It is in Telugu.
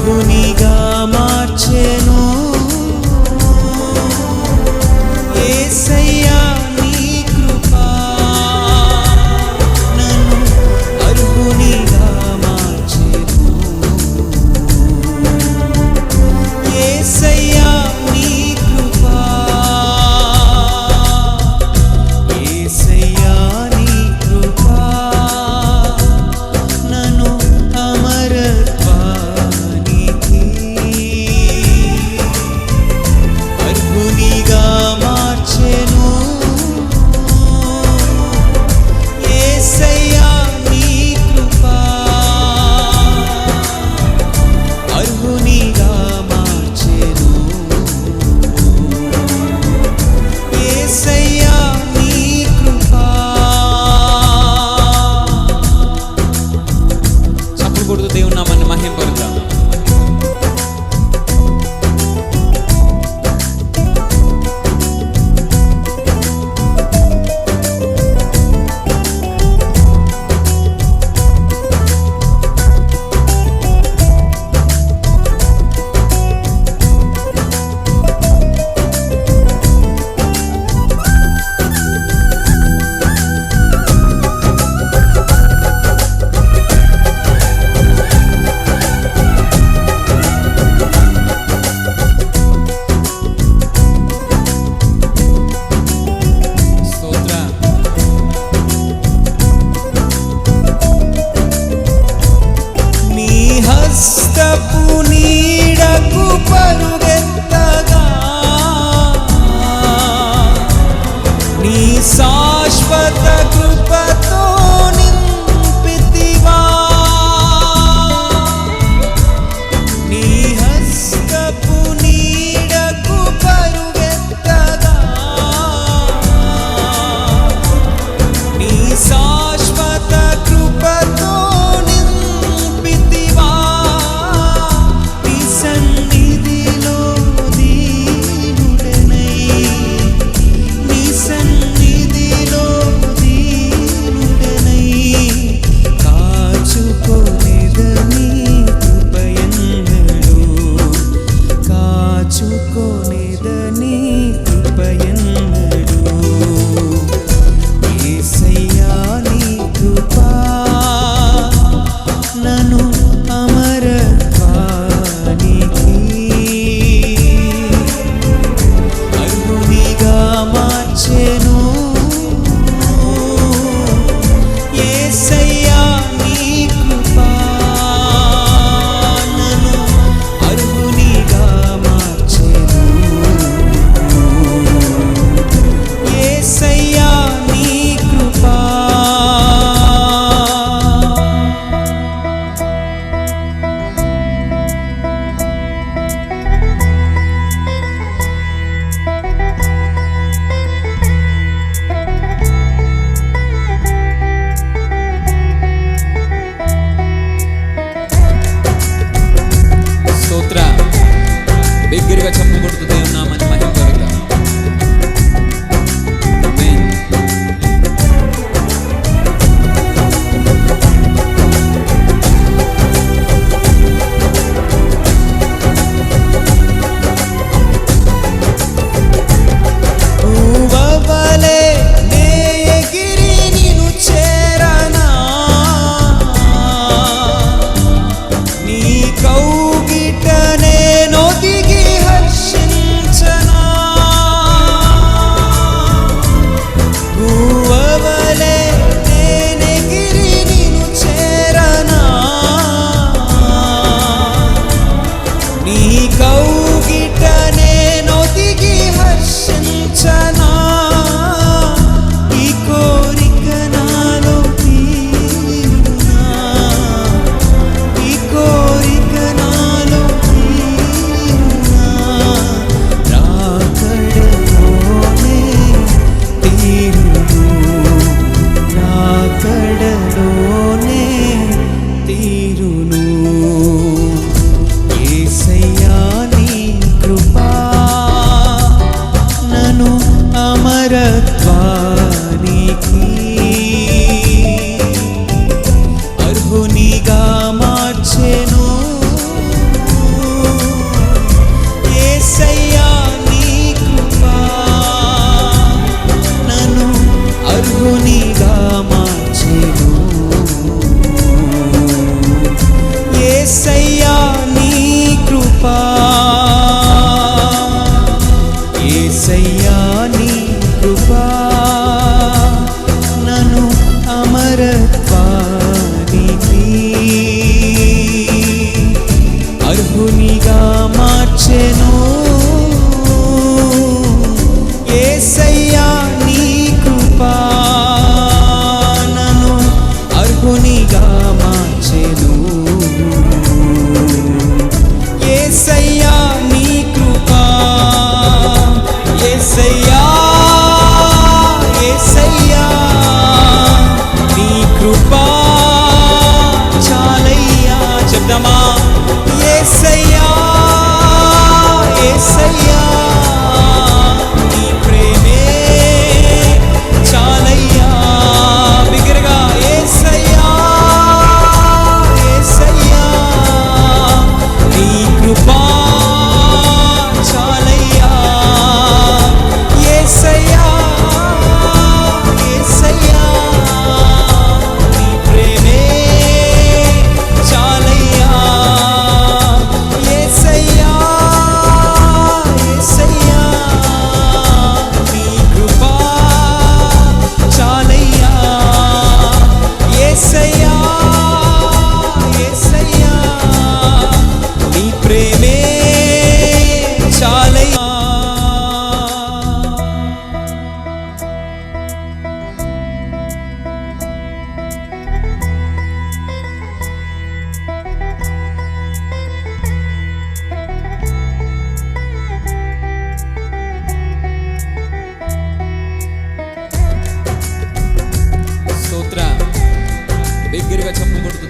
అర్హునిగా మార్చెను. యేసయ్యా నీ కృపా నన్ను అర్హునిగా మార్చెను. యేసయ్యా నీ కృపా, యేసయ్యా నీ కృపా నన్ను అమరత్వానికి అర్హునిగా మార్చెను. యేసయ్యా నీ కృపా అర్హునిగా మార్చెను. యేసయ్యా నీ కృపా. చప్పుడు కొడుతూ దేవుని నామాన్ని మహిమపరుద్దాం. నీ హస్తపు నీడకు పరుగెత్తగా నీ శాశ్వత కృపతో నింపితివా. నీ హస్తపు నీడకు పరుగెత్తగా నీ శాశ్వత కృపతో నింపితివా. నీ సన్నిధిలో యేసయ్యా నీ కృపా, యేసయ్యా నీ కృపా నన్ను అమరత్వానికి అర్హునిగా మార్చెను. యేసయ్యా నీ కృపా నన్ను అర్హునిగా మార్చెను. యేసయ్యా నీ కృపా, యేసయ్యా యేసయ్యా నీ కృపా చాలయ్యా. చెప్దామా? యేసయ్యా యేసయ్యా నీ ప్రేమే చాలయ్యా. బిగ్గరగా యేసయ్యా యేసయ్యా నీ కృపా చాలయ్యా. యేసయ్యా యేసయ్యా నీ ప్రేమే చాలయ్యా. యేసయ్యా యేసయ్యా నీ కృపా చాలయ్యా. యేసయ్యా యేసయ్యా నీ ప్రేమే చాలయ్యా. స్తోత్రం. బిగ్గరగా చెప్పకూడదు.